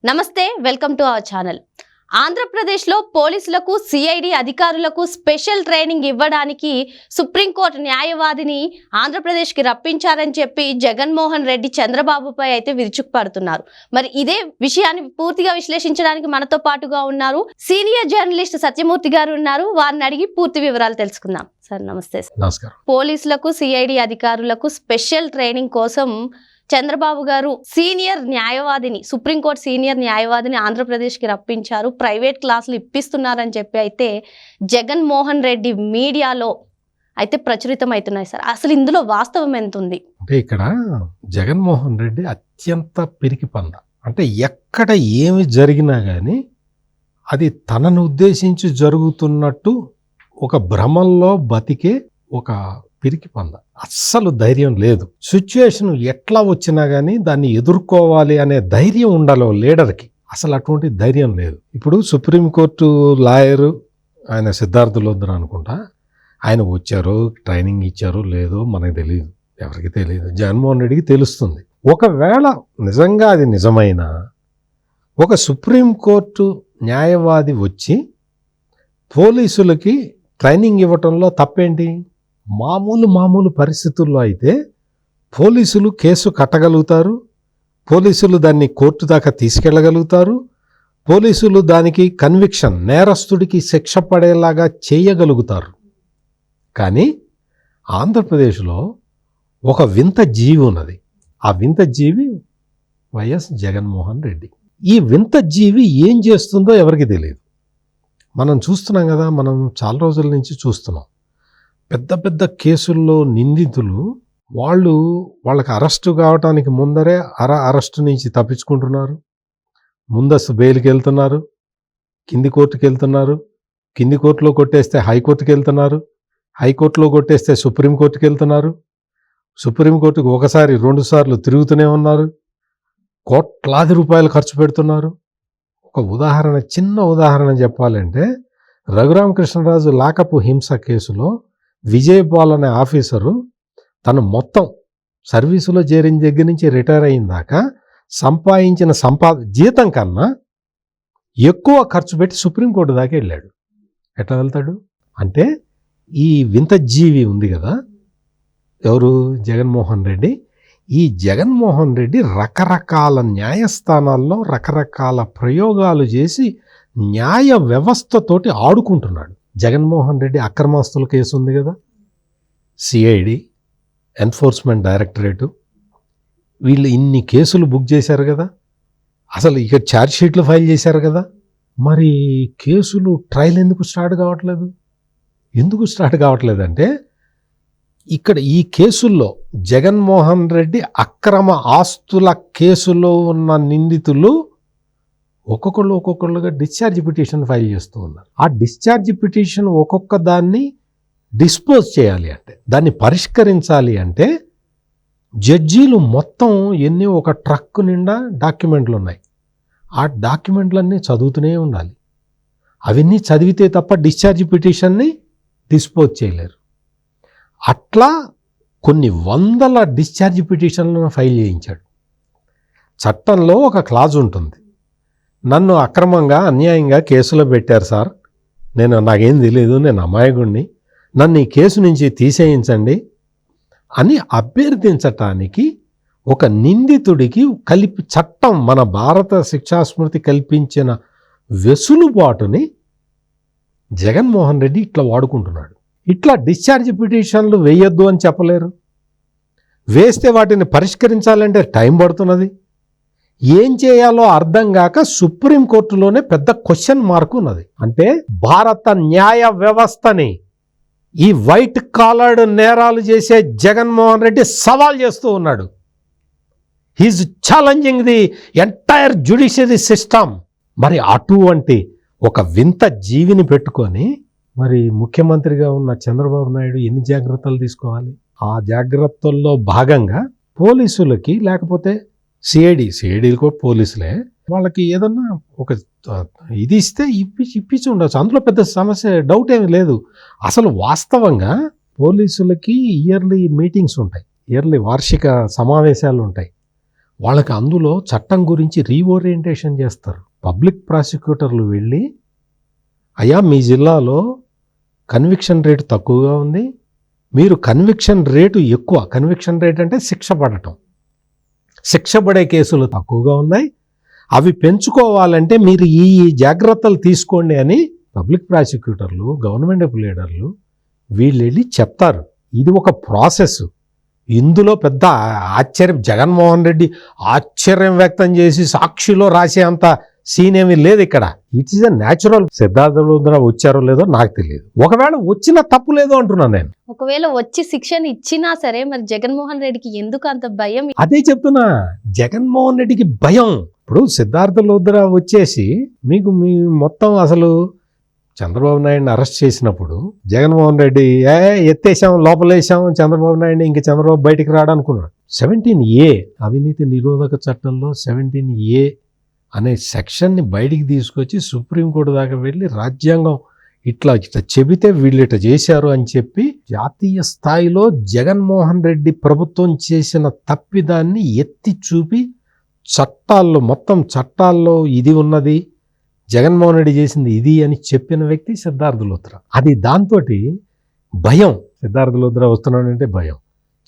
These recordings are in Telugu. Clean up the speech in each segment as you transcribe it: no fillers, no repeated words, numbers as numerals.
నమస్తే, వెల్కమ్ టు అవర్ ఛానల్. ఆంధ్రప్రదేశ్లో పోలీసులకు సిఐడి అధికారులకు స్పెషల్ ట్రైనింగ్ ఇవ్వడానికి సుప్రీంకోర్టు న్యాయవాదిని ఆంధ్రప్రదేశ్కి రప్పించారని చెప్పి జగన్మోహన్ రెడ్డి చంద్రబాబుపై అయితే విరుచుకుపడుతున్నారు. మరి ఇదే విషయాన్ని పూర్తిగా విశ్లేషించడానికి మనతో పాటుగా ఉన్నారు సీనియర్ జర్నలిస్ట్ సత్యమూర్తి గారు ఉన్నారు. వారిని అడిగి పూర్తి వివరాలు తెలుసుకుందాం. సార్ నమస్తే. నమస్కారం. పోలీసులకు సిఐడి అధికారులకు స్పెషల్ ట్రైనింగ్ కోసం చంద్రబాబు గారు సీనియర్ న్యాయవాదిని, సుప్రీంకోర్టు సీనియర్ న్యాయవాదిని ఆంధ్రప్రదేశ్కి రప్పించారు, ప్రైవేట్ క్లాసులు ఇప్పిస్తున్నారని చెప్పి అయితే జగన్మోహన్ రెడ్డి మీడియాలో అయితే ప్రచురితం అవుతున్నాయి. సార్, అసలు ఇందులో వాస్తవం ఎంత ఉంది? అంటే ఇక్కడ జగన్మోహన్ రెడ్డి అత్యంత పిరికి పంద. అంటే ఎక్కడ ఏమి జరిగినా కానీ అది తనను ఉద్దేశించి జరుగుతున్నట్టు ఒక భ్రమంలో బతికే ఒక పిరికి పంద. అస్సలు ధైర్యం లేదు. సిచ్యుయేషన్ ఎట్లా వచ్చినా కానీ దాన్ని ఎదుర్కోవాలి అనే ధైర్యం ఉండాలి లీడర్కి. అసలు అటువంటి ధైర్యం లేదు. ఇప్పుడు సుప్రీంకోర్టు లాయరు ఆయన సిద్ధార్థ లోద్రా అనుకుంటా, ఆయన వచ్చారు, ట్రైనింగ్ ఇచ్చారు లేదో మనకు తెలియదు, ఎవరికి తెలియదు. జగన్మోహన్ రెడ్డికి తెలుస్తుంది. ఒకవేళ నిజంగా అది నిజమైనా ఒక సుప్రీంకోర్టు న్యాయవాది వచ్చి పోలీసులకి ట్రైనింగ్ ఇవ్వటంలో తప్పేంటి? మామూలు పరిస్థితుల్లో అయితే పోలీసులు కేసు కట్టగలుగుతారు, పోలీసులు దాన్ని కోర్టు దాకా తీసుకెళ్ళగలుగుతారు, పోలీసులు దానికి కన్విక్షన్, నేరస్తుడికి శిక్ష పడేలాగా చేయగలుగుతారు. కానీ ఆంధ్రప్రదేశ్లో ఒక వింత జీవి ఉన్నది. ఆ వింత జీవి వైఎస్ జగన్మోహన్ రెడ్డి. ఈ వింత జీవి ఏం చేస్తుందో ఎవరికి తెలియదు. మనం చూస్తున్నాం కదా, మనం చాలా రోజుల నుంచి చూస్తున్నాం. పెద్ద పెద్ద కేసుల్లో నిందితులు వాళ్ళకి అరెస్టు కావటానికి ముందరే అరెస్టు నుంచి తప్పించుకుంటున్నారు, ముందస్తు బెయిల్కి వెళ్తున్నారు, కింది కోర్టుకి వెళ్తున్నారు, కింది కోర్టులో కొట్టేస్తే హైకోర్టుకి వెళ్తున్నారు, హైకోర్టులో కొట్టేస్తే సుప్రీంకోర్టుకి వెళ్తున్నారు, సుప్రీంకోర్టుకు ఒకసారి 2 సార్లు తిరుగుతూనే ఉన్నారు, కోట్లాది రూపాయలు ఖర్చు పెడుతున్నారు. ఒక ఉదాహరణ, చిన్న ఉదాహరణ చెప్పాలంటే, రఘురామకృష్ణరాజు లాకపు హింస కేసులో విజయపాల్ అనే ఆఫీసరు తను మొత్తం సర్వీసులో చేరిన దగ్గర నుంచి రిటైర్ అయిన దాకా సంపాదించిన జీతం కన్నా ఎక్కువ ఖర్చు పెట్టి సుప్రీంకోర్టు దాకా వెళ్ళాడు. ఎట్లా వెళ్తాడు? అంటే ఈ వింత జీవి ఉంది కదా, ఎవరు? జగన్మోహన్ రెడ్డి. ఈ జగన్మోహన్ రెడ్డి రకరకాల న్యాయస్థానాల్లో రకరకాల ప్రయోగాలు చేసి న్యాయ వ్యవస్థతోటి ఆడుకుంటున్నాడు. జగన్మోహన్ రెడ్డి అక్రమాస్తుల కేసు ఉంది కదా, సిఐడి, ఎన్ఫోర్స్మెంట్ డైరెక్టరేటు, వీళ్ళు ఇన్ని కేసులు బుక్ చేశారు కదా, అసలు ఇక ఛార్జ్ షీట్లు ఫైల్ చేశారు కదా. మరి కేసులు ట్రయల్ ఎందుకు స్టార్ట్ కావట్లేదు? ఎందుకు స్టార్ట్ కావట్లేదంటే, ఇక్కడ ఈ కేసుల్లో జగన్మోహన్ రెడ్డి అక్రమ ఆస్తుల కేసులో ఉన్న నిందితులు ఒక్కొక్కళ్ళుగా డిశ్చార్జ్ పిటిషన్ ఫైల్ చేస్తూ ఉన్నారు. ఆ డిశ్చార్జ్ పిటిషన్ ఒక్కొక్క దాన్ని డిస్పోజ్ చేయాలి అంటే, దాన్ని పరిష్కరించాలి అంటే జడ్జీలు మొత్తం ఒక ట్రక్ నిండా డాక్యుమెంట్లు ఉన్నాయి. ఆ డాక్యుమెంట్లన్నీ చదువుతూనే ఉండాలి. అవన్నీ చదివితే తప్ప డిశ్చార్జ్ పిటిషన్ని డిస్పోజ్ చేయలేరు. అట్లా కొన్ని వందల డిశ్చార్జ్ పిటిషన్లను ఫైల్ చేయించాడు. చట్టంలో ఒక క్లాజ్ ఉంటుంది, నన్ను అక్రమంగా అన్యాయంగా కేసులో పెట్టారు సార్, నాకేం తెలియదు, నేను అమాయకుడిని, నన్ను ఈ కేసు నుంచి తీసేయించండి అని అభ్యర్థించటానికి ఒక నిందితుడికి చట్టం, మన భారత శిక్షాస్మృతి కల్పించిన వెసులుబాటుని జగన్మోహన్ రెడ్డి ఇట్లా వాడుకుంటున్నాడు. ఇట్లా డిశ్చార్జ్ పిటిషన్లు వేయొద్దు అని చెప్పలేరు, వేస్తే వాటిని పరిష్కరించాలంటే టైం పడుతున్నది. ఏం చేయాలో అర్థం కాక సుప్రీంకోర్టులోనే పెద్ద క్వశ్చన్ మార్క్ ఉన్నది. అంటే భారత న్యాయ వ్యవస్థని ఈ వైట్ కాలర్డ్ నేరాలు చేసే జగన్మోహన్ రెడ్డి సవాల్ చేస్తూ ఉన్నాడు. He's challenging the entire judiciary system. మరి అటువంటి ఒక వింత జీవిని పెట్టుకొని మరి ముఖ్యమంత్రిగా ఉన్న చంద్రబాబు నాయుడు ఎన్ని జాగ్రత్తలు తీసుకోవాలి? ఆ జాగ్రత్తల్లో భాగంగా పోలీసులకి, లేకపోతే సిఐడిలకు పోలీసులే, వాళ్ళకి ఏదన్నా ఒక ఇది ఇస్తే ఇప్పించి ఉండొచ్చు. అందులో పెద్ద సమస్య, డౌట్ ఏమీ లేదు. అసలు వాస్తవంగా పోలీసులకి ఇయర్లీ మీటింగ్స్ ఉంటాయి, ఇయర్లీ వార్షిక సమావేశాలు ఉంటాయి. వాళ్ళకి అందులో చట్టం గురించి రీఓరియంటేషన్ చేస్తారు. పబ్లిక్ ప్రాసిక్యూటర్లు వెళ్ళి, అయ్యా మీ జిల్లాలో కన్విక్షన్ రేటు తక్కువగా ఉంది, మీరు కన్విక్షన్ రేటు ఎక్కువ, కన్విక్షన్ రేట్ అంటే శిక్ష పడటం, శిక్ష పడే కేసులు తక్కువగా ఉన్నాయి, అవి పెంచుకోవాలంటే మీరు ఈ జాగ్రత్తలు తీసుకోండి అని పబ్లిక్ ప్రాసిక్యూటర్లు, గవర్నమెంట్ లీడర్లు వీళ్ళు వెళ్ళి చెప్తారు. ఇది ఒక ప్రాసెస్. ఇందులో పెద్ద ఆశ్చర్యం, జగన్మోహన్ రెడ్డి ఆశ్చర్యం వ్యక్తం చేసి సాక్షిలో రాసే అంత సీన్ ఏమీ లేదు ఇక్కడ. It is a natural. Siddhartha Luthra వచ్చారో లేదో నాకు తెలియదు, ఒకవేళ వచ్చిన తప్పు లేదో అంటున్నాను నేను. ఒకవేళ వచ్చి శిక్షణ ఇచ్చినా సరే మరి జగన్మోహన్ రెడ్డికి ఎందుకు అంత భయం? అదే చెప్తున్నా, జగన్మోహన్ రెడ్డికి భయం. ఇప్పుడు సిద్ధార్థ లూథ్రా వచ్చేసి మీకు మీ మొత్తం అసలు చంద్రబాబు నాయుడిని అరెస్ట్ చేసినప్పుడు జగన్మోహన్ రెడ్డి ఎత్తేసాం, లోపలేసాం చంద్రబాబు నాయుడిని, ఇంక చంద్రబాబు బయటికి రాడనుకున్నాడు. 17A అవినీతి నిరోధక చట్టంలో 17A అనే సెక్షన్ని బయటికి తీసుకొచ్చి సుప్రీంకోర్టు దాకా వెళ్ళి రాజ్యాంగం ఇట్లా చెబితే వీళ్ళు ఇట్లా చేశారు అని చెప్పి జాతీయ స్థాయిలో జగన్మోహన్ రెడ్డి ప్రభుత్వం చేసిన తప్పిదాన్ని ఎత్తి చూపి చట్టాల్లో, మొత్తం చట్టాల్లో ఇది ఉన్నది, జగన్మోహన్ రెడ్డి చేసింది ఇది అని చెప్పిన వ్యక్తి సిద్ధార్థ లూథ్రా. అది దాంతో భయం. సిద్ధార్థ లూథ్రా వస్తున్నాడంటే భయం,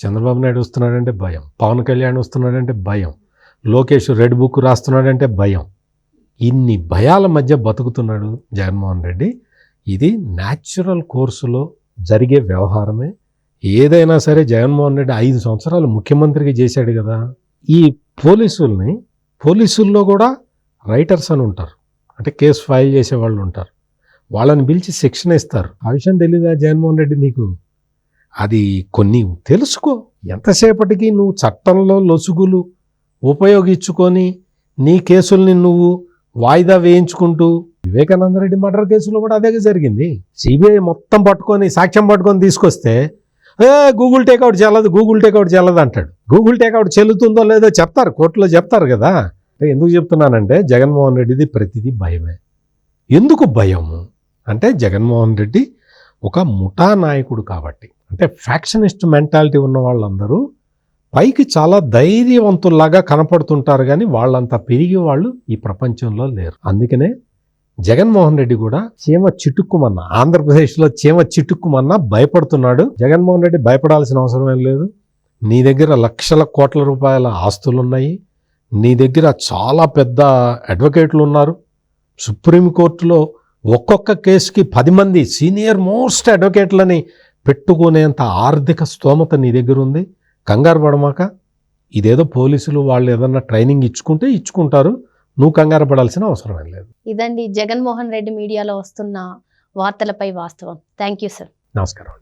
చంద్రబాబు నాయుడు వస్తున్నాడంటే భయం, పవన్ కళ్యాణ్ వస్తున్నాడంటే భయం, లోకేష్ రెడ్ బుక్ రాస్తున్నాడంటే భయం. ఇన్ని భయాల మధ్య బతుకుతున్నాడు జగన్మోహన్ రెడ్డి. ఇది న్యాచురల్ కోర్సులో జరిగే వ్యవహారమే. ఏదైనా సరే జగన్మోహన్ రెడ్డి 5 సంవత్సరాలు ముఖ్యమంత్రిగా చేశాడు కదా. ఈ పోలీసుల్లో కూడా రైటర్స్ అని ఉంటారు, అంటే కేసు ఫైల్ చేసే వాళ్ళు ఉంటారు, వాళ్ళని పిలిచి శిక్షణ ఇస్తారు. ఆ విషయం తెలీదా జగన్మోహన్ రెడ్డి నీకు? అది కొన్ని తెలుసుకో. ఎంతసేపటికి నువ్వు చట్టంలో లొసుగులు ఉపయోగించుకొని నీ కేసుల్ని నువ్వు వాయిదా వేయించుకుంటూ, వివేకానంద రెడ్డి మర్డర్ కేసులో కూడా అదే జరిగింది. సిబిఐ మొత్తం పట్టుకొని, సాక్ష్యం పట్టుకొని తీసుకొస్తే గూగుల్ టేక్అవుట్ చెల్లదు, గూగుల్ టేక్అవుట్ చెల్లదు అంటాడు. గూగుల్ టేక్అవుట్ చెల్లుతుందో లేదో చెప్తారు, కోర్టులో చెప్తారు కదా. ఎందుకు చెప్తున్నానంటే జగన్మోహన్ రెడ్డిది ప్రతిదీ భయమే. ఎందుకు భయము అంటే జగన్మోహన్ రెడ్డి ఒక ముఠా నాయకుడు కాబట్టి. అంటే ఫ్యాక్షనిస్ట్ మెంటాలిటీ ఉన్న వాళ్ళందరూ పైకి చాలా ధైర్యవంతుల్లాగా కనపడుతుంటారు, కానీ వాళ్ళంతా పెరిగి వాళ్ళు ఈ ప్రపంచంలో లేరు. అందుకనే జగన్మోహన్ రెడ్డి కూడా చీమ చిటుక్కుమన్నా, ఆంధ్రప్రదేశ్లో చీమ చిటుక్కుమన్నా భయపడుతున్నాడు. జగన్మోహన్ రెడ్డి భయపడాల్సిన అవసరం ఏం లేదు. నీ దగ్గర లక్షల కోట్ల రూపాయల ఆస్తులున్నాయి, నీ దగ్గర చాలా పెద్ద అడ్వకేట్లు ఉన్నారు. సుప్రీంకోర్టులో ఒక్కొక్క కేసుకి 10 మంది సీనియర్ మోస్ట్ అడ్వకేట్లని పెట్టుకునేంత ఆర్థిక స్తోమత నీ దగ్గర ఉంది. కంగారు పడమాక. ఇదేదో పోలీసులు వాళ్ళు ఏదన్నా ట్రైనింగ్ ఇచ్చుకుంటారు, నువ్వు కంగారు పడాల్సిన అవసరం ఏం లేదు. ఇదండి జగన్మోహన్ రెడ్డి మీడియాలో వస్తున్న వార్తలపై వాస్తవం. Thank you sir. నమస్కారం.